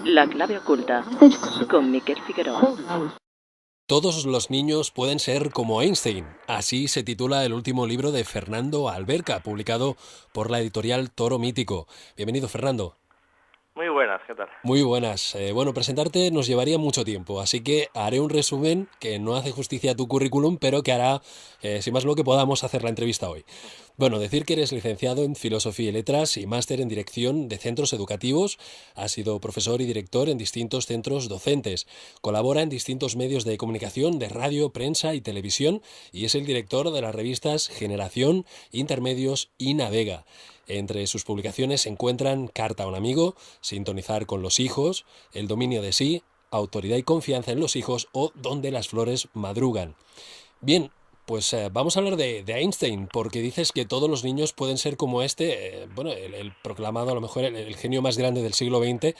La clave oculta, con Miquel Figueroa. Todos los niños pueden ser como Einstein. Así se titula el último libro de Fernando Alberca, publicado por la editorial Toro Mítico. Bienvenido, Fernando. Muy buenas, ¿qué tal? Muy buenas. Bueno, presentarte nos llevaría mucho tiempo, así que haré un resumen que no hace justicia a tu currículum, pero que hará, sin más lo que podamos, hacer la entrevista hoy. Bueno, decir que eres licenciado en Filosofía y Letras y máster en Dirección de Centros Educativos. Has sido profesor y director en distintos centros docentes. Colabora en distintos medios de comunicación, de radio, prensa y televisión, y es el director de las revistas Generación, Intermedios y Navega. Entre sus publicaciones se encuentran Carta a un amigo, Sintonizar con los hijos, El dominio de sí, Autoridad y confianza en los hijos o Donde las flores madrugan. Bien, pues vamos a hablar de Einstein, porque dices que todos los niños pueden ser como el proclamado a lo mejor el genio más grande del siglo XX.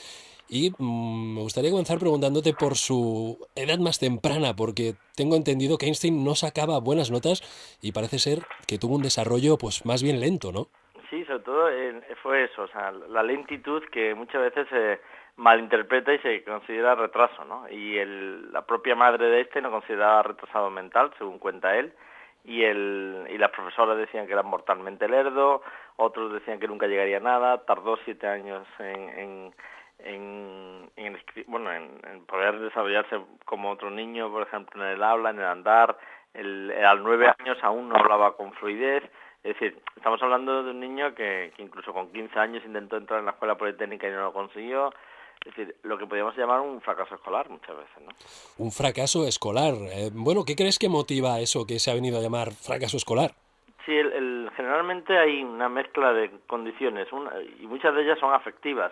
Y me gustaría comenzar preguntándote por su edad más temprana, porque tengo entendido que Einstein no sacaba buenas notas y parece ser que tuvo un desarrollo pues más bien lento, ¿no? Sí, sobre todo fue eso, o sea, la lentitud que muchas veces se malinterpreta y se considera retraso, ¿no? Y la propia madre de lo consideraba retrasado mental, según cuenta él, y las profesoras decían que era mortalmente lerdo, otros decían que nunca llegaría a nada, tardó 7 años en poder desarrollarse como otro niño, por ejemplo, en el habla, en el andar. A los 9 años aún no hablaba con fluidez. Es decir, estamos hablando de un niño que incluso con 15 años intentó entrar en la escuela politécnica y no lo consiguió. Es decir, lo que podríamos llamar un fracaso escolar muchas veces, ¿no? Un fracaso escolar. Bueno, ¿qué crees que motiva eso que se ha venido a llamar fracaso escolar? Sí, generalmente hay una mezcla de condiciones y muchas de ellas son afectivas.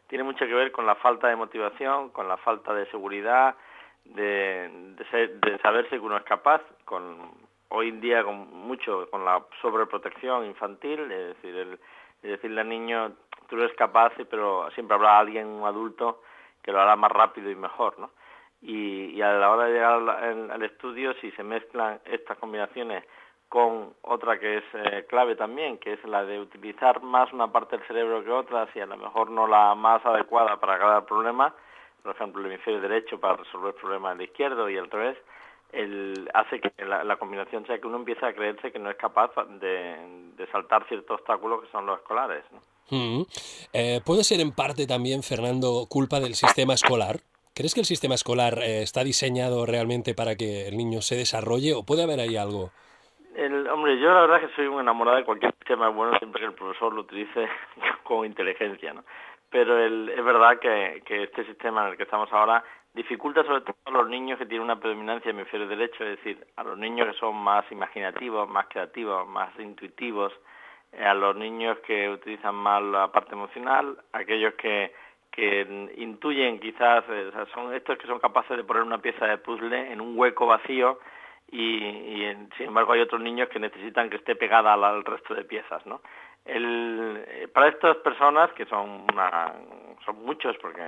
Tiene mucho que ver con la falta de motivación, con la falta de seguridad, de saberse que uno es capaz, hoy en día con la sobreprotección infantil, es decir, decirle al niño, tú eres capaz, pero siempre habrá alguien, un adulto, que lo hará más rápido y mejor, ¿no? Y a la hora de llegar al estudio, si se mezclan estas combinaciones con otra que es clave también, que es la de utilizar más una parte del cerebro que otra, si a lo mejor no la más adecuada para cada problema, por ejemplo el hemisferio derecho para resolver problemas del izquierdo y al revés, hace que la combinación sea que uno empiece a creerse que no es capaz de saltar ciertos obstáculos que son los escolares, ¿no? ¿Puede ser en parte también, Fernando, culpa del sistema escolar? ¿Crees que el sistema escolar está diseñado realmente para que el niño se desarrolle o puede haber ahí algo? Hombre, yo la verdad que soy un enamorado de cualquier sistema bueno siempre que el profesor lo utilice con inteligencia, ¿no? Pero es verdad que este sistema en el que estamos ahora dificulta sobre todo a los niños que tienen una predominancia en hemisferio derecho, es decir, a los niños que son más imaginativos, más creativos, más intuitivos, a los niños que utilizan más la parte emocional, aquellos que intuyen quizás, o sea, son estos que son capaces de poner una pieza de puzzle en un hueco vacío sin embargo hay otros niños que necesitan que esté pegada al resto de piezas, ¿no? Para estas personas, que son muchos, porque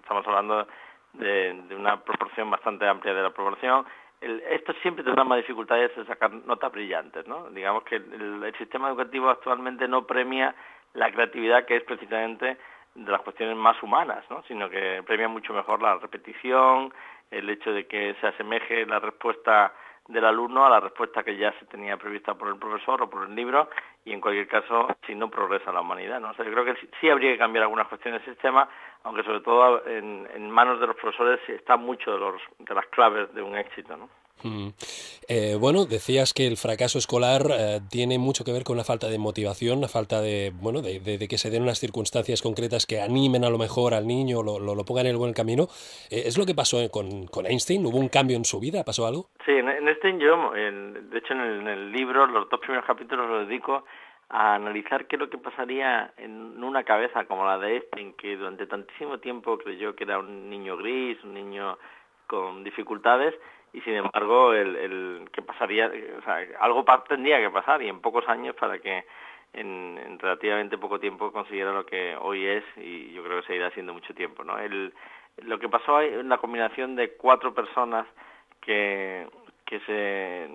estamos hablando de una proporción bastante amplia de la población, estos siempre tendrán más dificultades en sacar notas brillantes, ¿no? Digamos que el sistema educativo actualmente no premia la creatividad, que es precisamente de las cuestiones más humanas, ¿no? Sino que premia mucho mejor la repetición, el hecho de que se asemeje la respuesta del alumno a la respuesta que ya se tenía prevista por el profesor o por el libro, y en cualquier caso si no progresa la humanidad, ¿no? O sea, yo creo que sí habría que cambiar algunas cuestiones del sistema, aunque sobre todo en manos de los profesores está mucho de las claves de un éxito, ¿no? Bueno, decías que el fracaso escolar tiene mucho que ver con la falta de motivación, la falta de que se den unas circunstancias concretas que animen a lo mejor al niño, lo pongan en el buen camino. ¿Es lo que pasó con Einstein? ¿Hubo un cambio en su vida? ¿Pasó algo? Sí, en Einstein yo, de hecho en el libro, los 2 primeros capítulos los dedico a analizar qué es lo que pasaría en una cabeza como la de Einstein, que durante tantísimo tiempo creyó que era un niño gris, un niño con dificultades, y sin embargo que pasaría, o sea, algo tendría que pasar, y en pocos años para que en relativamente poco tiempo consiguiera lo que hoy es, y yo creo que seguirá siendo mucho tiempo, ¿no? Lo que pasó es una combinación de 4 personas que se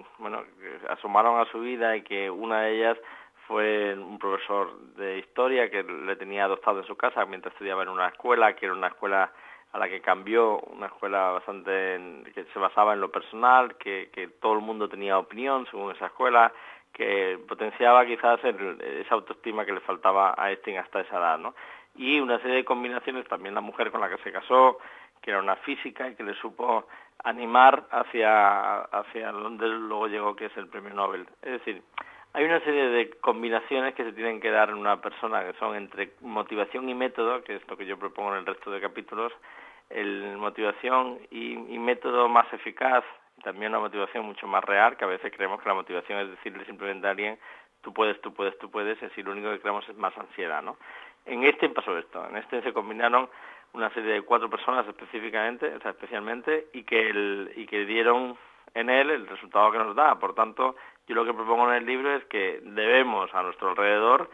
asomaron a su vida, y que una de ellas fue un profesor de historia que le tenía adoptado en su casa mientras estudiaba en una escuela, que era una escuela a la que cambió, una escuela bastante que se basaba en lo personal, que todo el mundo tenía opinión según esa escuela, que potenciaba quizás esa autoestima que le faltaba a Einstein hasta esa edad, ¿no? Y una serie de combinaciones, también la mujer con la que se casó, que era una física y que le supo animar hacia donde luego llegó, que es el premio Nobel. Es decir, hay una serie de combinaciones que se tienen que dar en una persona, que son entre motivación y método, que es lo que yo propongo en el resto de capítulos, el motivación y método más eficaz, y también una motivación mucho más real, que a veces creemos que la motivación es decirle simplemente a alguien tú puedes, tú puedes, tú puedes, y así lo único que creamos es más ansiedad, ¿no? En este pasó esto, en este se combinaron una serie de 4 personas especialmente, y que dieron en él el resultado que nos da. Por tanto, yo lo que propongo en el libro es que debemos a nuestro alrededor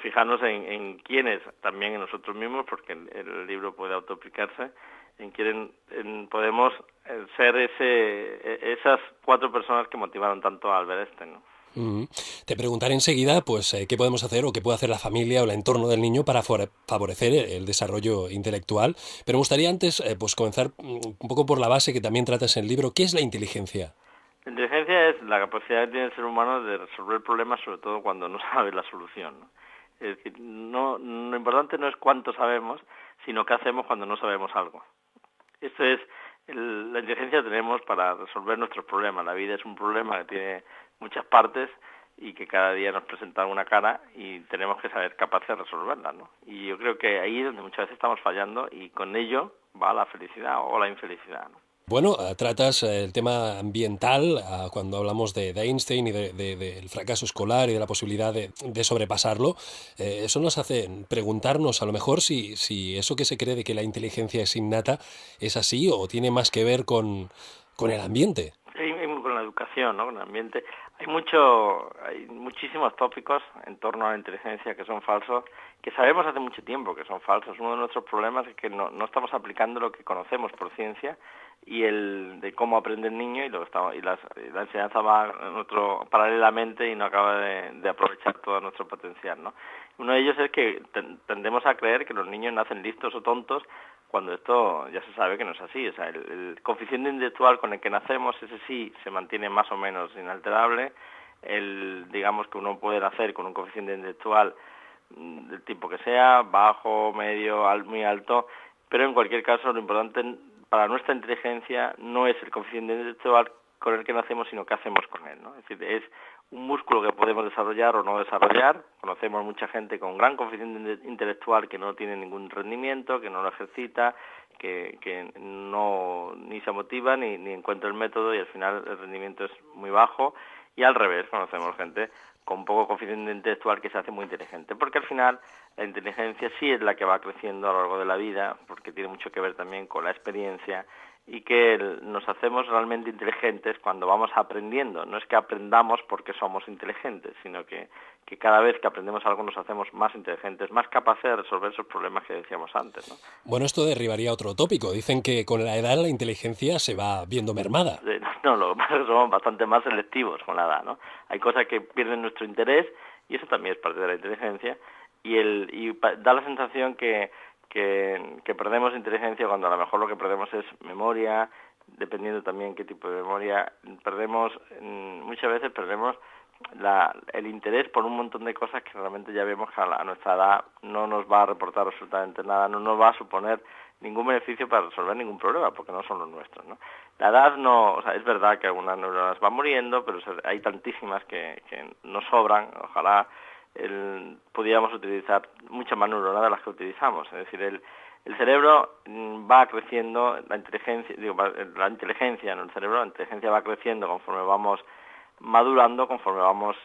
fijarnos en quiénes, también en nosotros mismos, porque el libro puede autoaplicarse, en quién podemos ser esas 4 personas que motivaron tanto a Albert Einstein, ¿no? Te preguntaré enseguida, pues, qué podemos hacer o qué puede hacer la familia o el entorno del niño para favorecer el desarrollo intelectual. Pero me gustaría antes, pues, comenzar un poco por la base que también tratas en el libro. ¿Qué es la inteligencia? La inteligencia es la capacidad que tiene el ser humano de resolver problemas, sobre todo cuando no sabe la solución, ¿no? Es decir, lo importante no es cuánto sabemos, sino qué hacemos cuando no sabemos algo. Esto es, la inteligencia tenemos para resolver nuestros problemas. La vida es un problema que tiene muchas partes y que cada día nos presenta una cara y tenemos que saber capaces de resolverla, ¿no? Y yo creo que ahí es donde muchas veces estamos fallando y con ello va la felicidad o la infelicidad, ¿no? Bueno, tratas el tema ambiental cuando hablamos de Einstein y del fracaso escolar y de la posibilidad de sobrepasarlo. Eso nos hace preguntarnos a lo mejor si eso que se cree de que la inteligencia es innata es así o tiene más que ver con el ambiente. Sí, con la educación, ¿no? Con el ambiente. Hay muchísimos tópicos en torno a la inteligencia que son falsos, que sabemos hace mucho tiempo que son falsos. Uno de nuestros problemas es que no estamos aplicando lo que conocemos por ciencia y de cómo aprende el niño, y la enseñanza va paralelamente y no acaba de aprovechar todo nuestro potencial, ¿no? Uno de ellos es que tendemos a creer que los niños nacen listos o tontos, cuando esto ya se sabe que no es así. O sea, el coeficiente intelectual con el que nacemos, ese sí se mantiene más o menos inalterable. Digamos que uno puede nacer con un coeficiente intelectual del tipo que sea, bajo, medio, muy alto, pero en cualquier caso lo importante para nuestra inteligencia no es el coeficiente intelectual con el que nacemos, sino qué hacemos con él, ¿no? Es decir, es un músculo que podemos desarrollar o no desarrollar. Conocemos mucha gente con gran coeficiente intelectual que no tiene ningún rendimiento, que no lo ejercita, que no ni se motiva ni encuentra el método, y al final el rendimiento es muy bajo. Y al revés, conocemos gente con poco coeficiente intelectual que se hace muy inteligente, porque al final la inteligencia sí es la que va creciendo a lo largo de la vida, porque tiene mucho que ver también con la experiencia, y que nos hacemos realmente inteligentes cuando vamos aprendiendo. No es que aprendamos porque somos inteligentes, sino que cada vez que aprendemos algo nos hacemos más inteligentes, más capaces de resolver esos problemas que decíamos antes, ¿no? Bueno, esto derribaría otro tópico. Dicen que con la edad la inteligencia se va viendo mermada. No, lo que pasa es que somos bastante más selectivos con la edad, ¿no? Hay cosas que pierden nuestro interés, y eso también es parte de la inteligencia, y da la sensación que perdemos inteligencia cuando a lo mejor lo que perdemos es memoria, dependiendo también qué tipo de memoria. Muchas veces perdemos el interés por un montón de cosas que realmente ya vemos que a nuestra edad no nos va a reportar absolutamente nada, no nos va a suponer ningún beneficio para resolver ningún problema, porque no son los nuestros, ¿no? La edad no, o sea, es verdad que algunas neuronas van muriendo, pero hay tantísimas que nos sobran. Ojalá pudiéramos utilizar muchas más neuronas de las que utilizamos. Es decir, el cerebro va creciendo, la inteligencia en el cerebro, la inteligencia va creciendo conforme vamos madurando, conforme vamos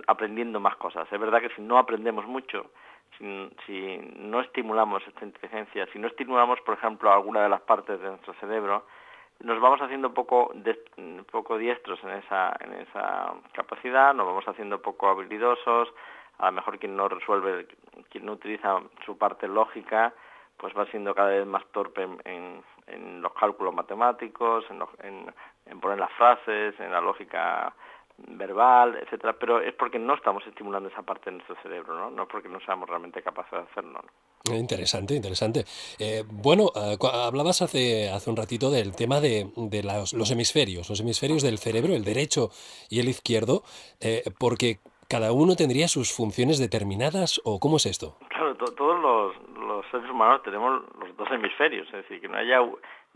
aprendiendo más cosas. Es verdad que si no aprendemos mucho, si no estimulamos esta inteligencia, si no estimulamos, por ejemplo, alguna de las partes de nuestro cerebro, nos vamos haciendo poco diestros en esa capacidad, nos vamos haciendo poco habilidosos. A lo mejor quien no utiliza su parte lógica, pues va siendo cada vez más torpe en los cálculos matemáticos, en poner las frases, en la lógica verbal, etcétera, pero es porque no estamos estimulando esa parte de nuestro cerebro, ¿no? No es porque no seamos realmente capaces de hacerlo, ¿no? Interesante, interesante. Bueno, hablabas hace un ratito del tema de los hemisferios del cerebro, el derecho y el izquierdo, porque cada uno tendría sus funciones determinadas, ¿o cómo es esto? Claro, todos los seres humanos tenemos los dos hemisferios, es decir, que no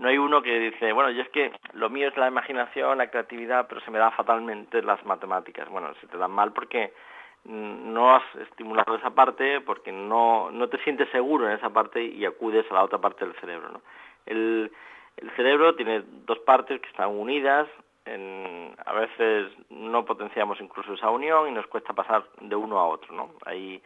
hay uno que dice, bueno, yo es que lo mío es la imaginación, la creatividad, pero se me da fatalmente las matemáticas. Bueno, se te dan mal porque no has estimulado esa parte, porque no te sientes seguro en esa parte y acudes a la otra parte del cerebro, ¿no? El cerebro tiene dos partes que están unidas, a veces no potenciamos incluso esa unión y nos cuesta pasar de uno a otro, ¿no? Ahí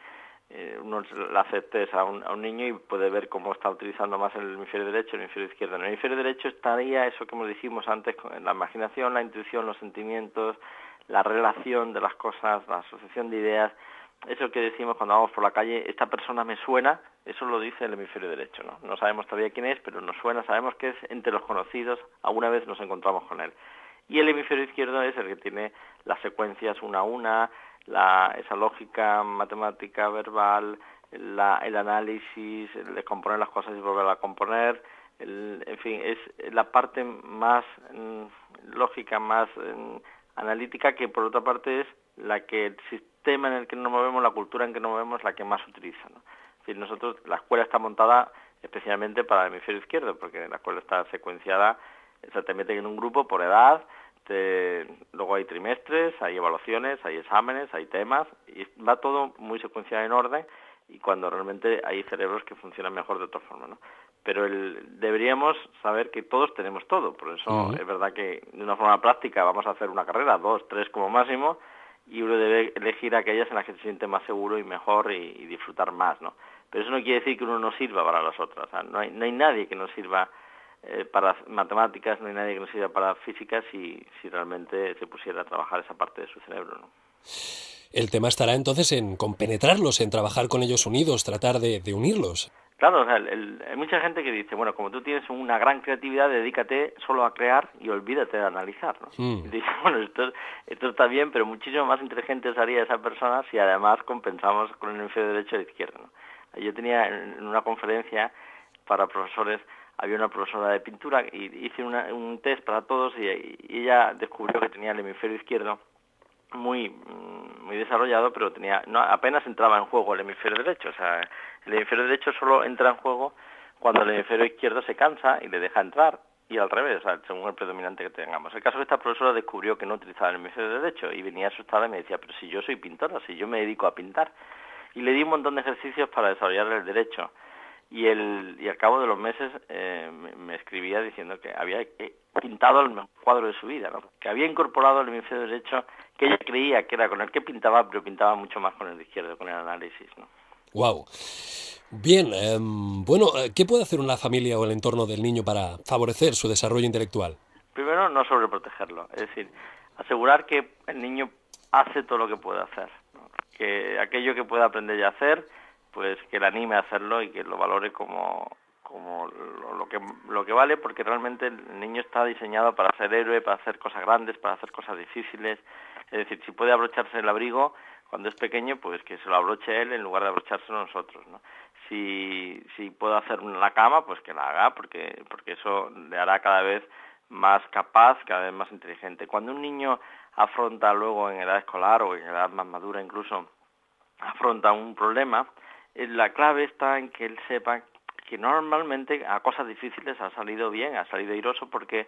uno le hace test a un niño y puede ver cómo está utilizando más el hemisferio derecho y el hemisferio izquierdo. En el hemisferio derecho estaría eso que como dijimos antes, la imaginación, la intuición, los sentimientos, la relación de las cosas, la asociación de ideas. Eso que decimos cuando vamos por la calle, esta persona me suena, eso lo dice el hemisferio derecho, ¿no? No sabemos todavía quién es, pero nos suena, sabemos que es entre los conocidos, alguna vez nos encontramos con él. Y el hemisferio izquierdo es el que tiene las secuencias una a una, esa lógica matemática, verbal, el análisis, el descomponer las cosas y volver a componer, en fin, es la parte más lógica, más analítica, que por otra parte es la que el sistema en el que nos movemos, la cultura en que nos movemos, la que más utiliza, ¿no? Es decir, nosotros, la escuela está montada especialmente para el hemisferio izquierdo, porque la escuela está secuenciada, se te meten en un grupo por edad, luego hay trimestres, hay evaluaciones, hay exámenes, hay temas, y va todo muy secuenciado en orden, y cuando realmente hay cerebros que funcionan mejor de otra forma, ¿no? Pero deberíamos saber que todos tenemos todo, por eso es verdad que de una forma práctica vamos a hacer una carrera, 2, 3 como máximo, y uno debe elegir aquellas en las que se siente más seguro y mejor y disfrutar más, ¿no? Pero eso no quiere decir que uno no sirva para las otras, o sea, no hay nadie que nos sirva para matemáticas, no hay nadie que nos sirva para física si realmente se pusiera a trabajar esa parte de su cerebro, ¿no? El tema estará entonces en compenetrarlos, en trabajar con ellos unidos, tratar de unirlos. Claro, o sea, hay mucha gente que dice, bueno, como tú tienes una gran creatividad, dedícate solo a crear y olvídate de analizar, ¿no? Y dice, bueno, esto está bien, pero muchísimo más inteligente sería esa persona si además compensamos con el hemisferio derecho y izquierdo, ¿no? Yo tenía en una conferencia para profesores, había una profesora de pintura y hice un test para todos y ella descubrió que tenía el hemisferio izquierdo muy desarrollado, pero apenas entraba en juego el hemisferio derecho. O sea, el hemisferio derecho solo entra en juego cuando el hemisferio izquierdo se cansa y le deja entrar, y al revés, o sea, según el predominante que tengamos. El caso es que esta profesora descubrió que no utilizaba el hemisferio derecho y venía asustada y me decía, pero si yo soy pintora, si yo me dedico a pintar. Y le di un montón de ejercicios para desarrollar el derecho. Y al cabo de los meses me escribía diciendo que había pintado el mejor cuadro de su vida, ¿no? Que había incorporado el hemisferio derecho, que ella creía que era con el que pintaba, pero pintaba mucho más con el izquierdo, con el análisis, ¿no? Wow. Bien, bueno, ¿qué puede hacer una familia o el entorno del niño para favorecer su desarrollo intelectual? Primero, no sobreprotegerlo, es decir, asegurar que el niño hace todo lo que puede hacer, ¿no? Que aquello que pueda aprender ya a hacer, pues que le anime a hacerlo y que lo valore como lo que vale, porque realmente el niño está diseñado para ser héroe, para hacer cosas grandes, para hacer cosas difíciles. Es decir, si puede abrocharse el abrigo cuando es pequeño, pues que se lo abroche él en lugar de abrochárselo nosotros, ¿no? Si puede hacer la cama, pues que la haga, porque eso le hará cada vez más capaz, cada vez más inteligente. Cuando un niño afronta luego en edad escolar o en edad más madura incluso, afronta un problema, la clave está en que él sepa que normalmente a cosas difíciles ha salido bien, ha salido airoso, porque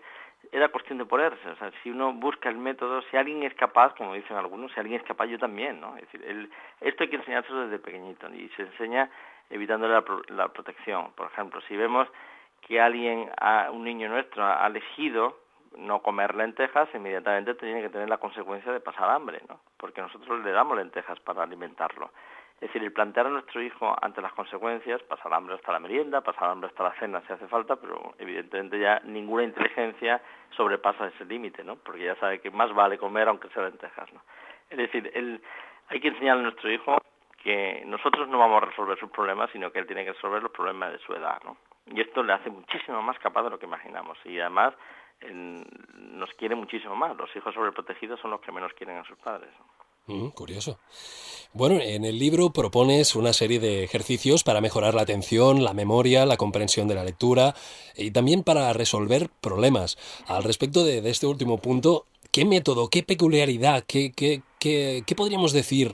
era cuestión de ponerse. O sea, si uno busca el método, si alguien es capaz, como dicen algunos, si alguien es capaz, yo también, ¿no? Es decir, esto hay que enseñárselo desde pequeñito, y se enseña evitándole la protección. Por ejemplo, si vemos que un niño nuestro ha elegido no comer lentejas, inmediatamente tiene que tener la consecuencia de pasar hambre, ¿no? Porque nosotros le damos lentejas para alimentarlo. Es decir, el plantear a nuestro hijo ante las consecuencias, pasar hambre hasta la merienda, pasar hambre hasta la cena si hace falta, pero evidentemente ya ninguna inteligencia sobrepasa ese límite, ¿no? Porque ya sabe que más vale comer aunque sea lentejas, ¿no? Es decir, hay que enseñar a nuestro hijo que nosotros no vamos a resolver sus problemas, sino que él tiene que resolver los problemas de su edad, ¿no? Y esto le hace muchísimo más capaz de lo que imaginamos. Y además nos quiere muchísimo más. Los hijos sobreprotegidos son los que menos quieren a sus padres. Curioso. Bueno, en el libro propones una serie de ejercicios para mejorar la atención, la memoria, la comprensión de la lectura y también para resolver problemas. Al respecto de este último punto, ¿qué método, qué peculiaridad, qué podríamos decir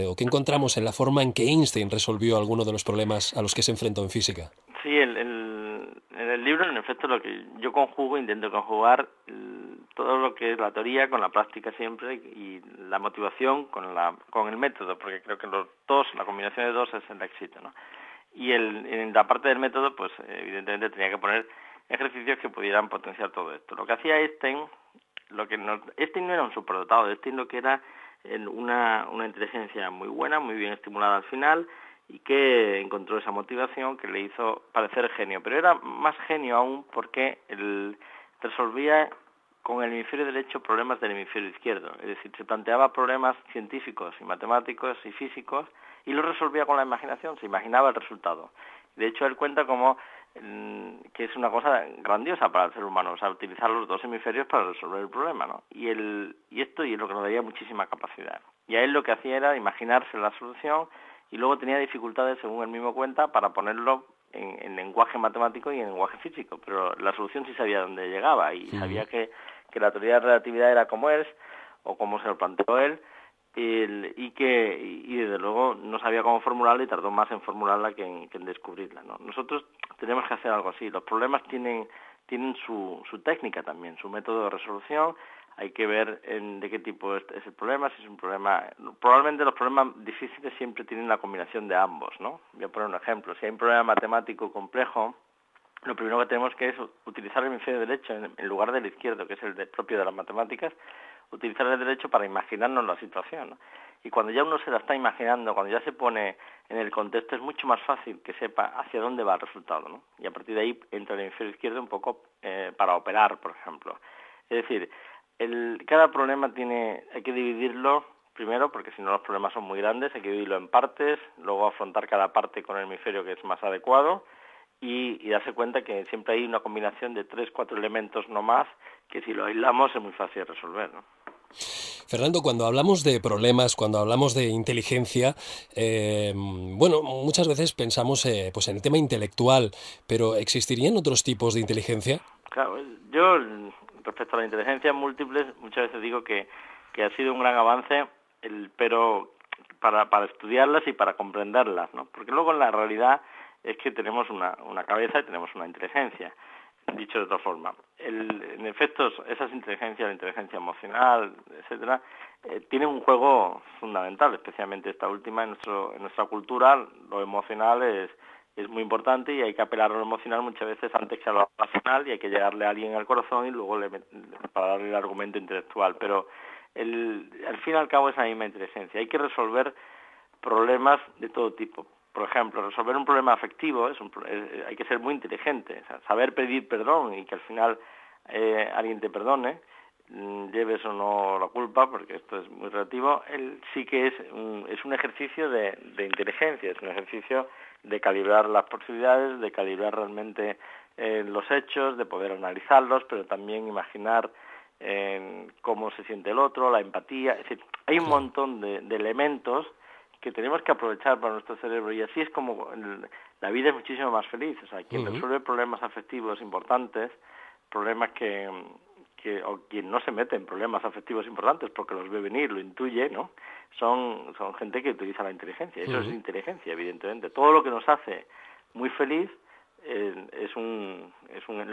o qué encontramos en la forma en que Einstein resolvió algunos de los problemas a los que se enfrentó en física? Sí, en el libro, en efecto, lo que yo intento conjugar todo lo que es la teoría con la práctica siempre y la motivación con el método, porque creo que la combinación de dos es el éxito, ¿no? Y en la parte del método, pues evidentemente tenía que poner ejercicios que pudieran potenciar todo esto. Lo que hacía Einstein, Einstein no era un superdotado, Einstein lo que era una inteligencia muy buena, muy bien estimulada al final, y que encontró esa motivación que le hizo parecer genio. Pero era más genio aún porque él resolvía con el hemisferio derecho problemas del hemisferio izquierdo. Es decir, se planteaba problemas científicos y matemáticos y físicos y los resolvía con la imaginación, se imaginaba el resultado. De hecho, él cuenta como que es una cosa grandiosa para el ser humano, o sea, utilizar los dos hemisferios para resolver el problema, ¿no? Y esto es lo que nos daría muchísima capacidad. Y a él lo que hacía era imaginarse la solución y luego tenía dificultades, según él mismo cuenta, para ponerlo en lenguaje matemático y en lenguaje físico, pero la solución sí sabía dónde llegaba y sabía que la teoría de relatividad era como es, o como se lo planteó él, y desde luego no sabía cómo formularla y tardó más en formularla que en descubrirla, ¿no? Nosotros tenemos que hacer algo así. Los problemas tienen su técnica también, su método de resolución. Hay que ver de qué tipo es el problema, si es un problema... Probablemente los problemas difíciles siempre tienen la combinación de ambos, ¿no? Voy a poner un ejemplo. Si hay un problema matemático complejo, lo primero que tenemos que es utilizar el hemisferio derecho en lugar del izquierdo, que es el propio de las matemáticas, utilizar el derecho para imaginarnos la situación, ¿no? Y cuando ya uno se la está imaginando, cuando ya se pone en el contexto, es mucho más fácil que sepa hacia dónde va el resultado, ¿no? Y a partir de ahí entra el hemisferio izquierdo un poco para operar, por ejemplo. Es decir, cada problema hay que dividirlo, primero, porque si no los problemas son muy grandes, hay que dividirlo en partes, luego afrontar cada parte con el hemisferio que es más adecuado, y darse cuenta que siempre hay una combinación de 3, 4 elementos no más, que si lo aislamos es muy fácil de resolver, ¿no? Fernando, cuando hablamos de problemas, cuando hablamos de inteligencia, bueno, muchas veces pensamos pues en el tema intelectual, pero ¿existirían otros tipos de inteligencia? Claro, yo respecto a la inteligencia múltiple muchas veces digo que ha sido un gran avance, pero para estudiarlas y para comprenderlas, ¿no? Porque luego en la realidad es que tenemos una cabeza y tenemos una inteligencia. Dicho de otra forma, en efecto, esas inteligencias, la inteligencia emocional, etcétera, tienen un juego fundamental, especialmente esta última en nuestra cultura. Lo emocional es muy importante y hay que apelar a lo emocional muchas veces antes que a lo racional, y hay que llegarle a alguien al corazón y luego para darle el argumento intelectual. Pero al fin y al cabo es la misma inteligencia. Hay que resolver problemas de todo tipo. Por ejemplo, resolver un problema afectivo hay que ser muy inteligente, o sea, saber pedir perdón y que al final alguien te perdone, lleves o no la culpa, porque esto es muy relativo. Sí que es un ejercicio de inteligencia, es un ejercicio de calibrar las posibilidades, de calibrar realmente los hechos, de poder analizarlos, pero también imaginar cómo se siente el otro, la empatía. Es decir, hay un montón de elementos que tenemos que aprovechar para nuestro cerebro, y así es como la vida es muchísimo más feliz. O sea, quien resuelve problemas afectivos importantes, problemas o quien no se mete en problemas afectivos importantes porque los ve venir, lo intuye, ¿no? Son gente que utiliza la inteligencia. Eso es inteligencia, evidentemente. Todo lo que nos hace muy feliz es un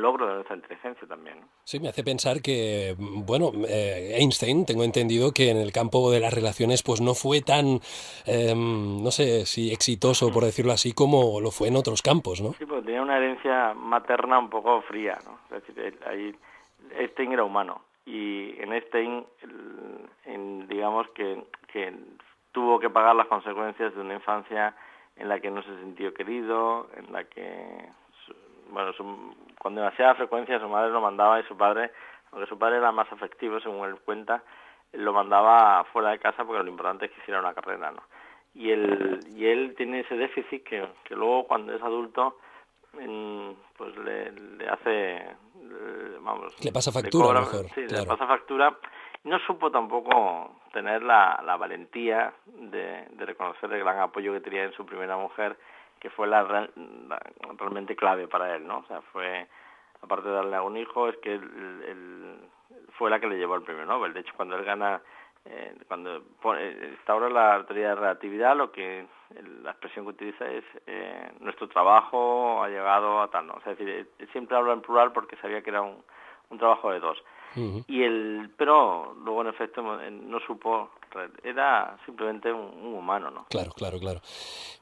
logro de nuestra inteligencia también, ¿no? Sí, me hace pensar que, bueno, Einstein, tengo entendido que en el campo de las relaciones pues no fue tan, no sé si exitoso, por decirlo así, como lo fue en otros campos, ¿no? Sí, porque tenía una herencia materna un poco fría, ¿no? Es decir, Einstein era humano, y en Einstein, digamos que tuvo que pagar las consecuencias de una infancia en la que no se sintió querido, en la que, con demasiada frecuencia su madre lo mandaba, y su padre, aunque su padre era más afectivo, según él cuenta, lo mandaba fuera de casa porque lo importante es que hiciera una carrera, ¿no? Y él tiene ese déficit que luego cuando es adulto pues le hace vamos, Le pasa factura, cobra, mejor. sí, Claro. le pasa factura. No supo tampoco tener la valentía de reconocer el gran apoyo que tenía en su primera mujer, que fue la realmente clave para él, ¿no? O sea, fue, aparte de darle a un hijo, es que fue la que le llevó el premio Nobel. De hecho, cuando él gana, cuando instaura la teoría de relatividad, la expresión que utiliza es nuestro trabajo ha llegado a tal, ¿no? O sea, es decir, él siempre habla en plural porque sabía que era un trabajo de dos. Uh-huh. Pero luego en efecto no supo, era simplemente un humano, ¿no? Claro.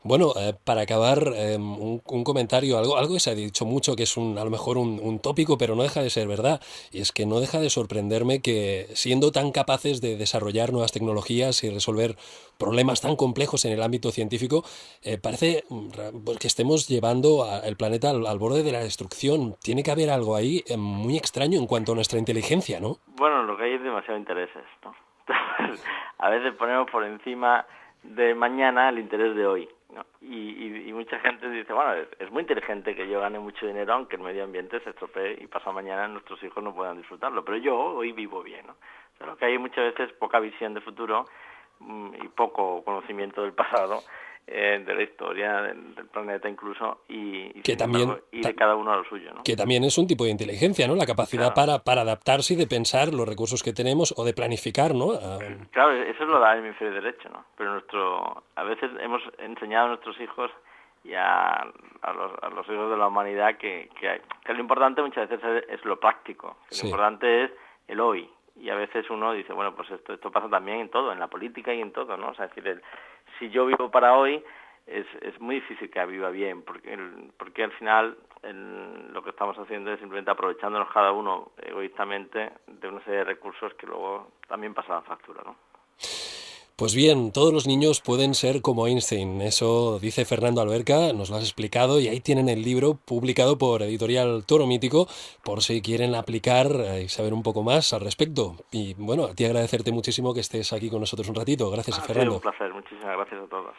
Bueno, para acabar, un comentario, algo que se ha dicho mucho, que es a lo mejor un tópico, pero no deja de ser verdad, y es que no deja de sorprenderme que, siendo tan capaces de desarrollar nuevas tecnologías y resolver problemas tan complejos en el ámbito científico, parece pues, que estemos llevando el planeta al borde de la destrucción. Tiene que haber algo ahí muy extraño en cuanto a nuestra inteligencia, ¿no? Bueno, lo que hay es demasiado intereses, ¿no? A veces ponemos por encima de mañana el interés de hoy, ¿no? Y mucha gente dice, bueno, es muy inteligente que yo gane mucho dinero aunque el medio ambiente se estropee y pasado mañana nuestros hijos no puedan disfrutarlo, pero yo hoy vivo bien, ¿no? O sea, lo que hay muchas veces es poca visión de futuro y poco conocimiento del pasado, de la historia del planeta incluso, y Que también, de cada uno a lo suyo, ¿no? que también es un tipo de inteligencia, ¿no? La capacidad para adaptarse y de pensar los recursos que tenemos o de planificar, ¿no? Claro, eso lo da el hemisferio derecho, ¿no? Pero a veces hemos enseñado a nuestros hijos y a los hijos de la humanidad que lo importante muchas veces es lo práctico, que Sí. Lo importante es el hoy. Y a veces uno dice, bueno, pues esto pasa también en todo, en la política y en todo, ¿no? O sea, es decir, si yo vivo para hoy, es muy difícil que viva bien, porque al final lo que estamos haciendo es simplemente aprovechándonos cada uno egoístamente de una serie de recursos que luego también pasan factura, ¿no? Pues bien, todos los niños pueden ser como Einstein, eso dice Fernando Alberca, nos lo has explicado, y ahí tienen el libro publicado por Editorial Toro Mítico, por si quieren aplicar y saber un poco más al respecto. Y bueno, a ti agradecerte muchísimo que estés aquí con nosotros un ratito. Gracias, Ha Fernando. sido un placer, muchísimas gracias a todos.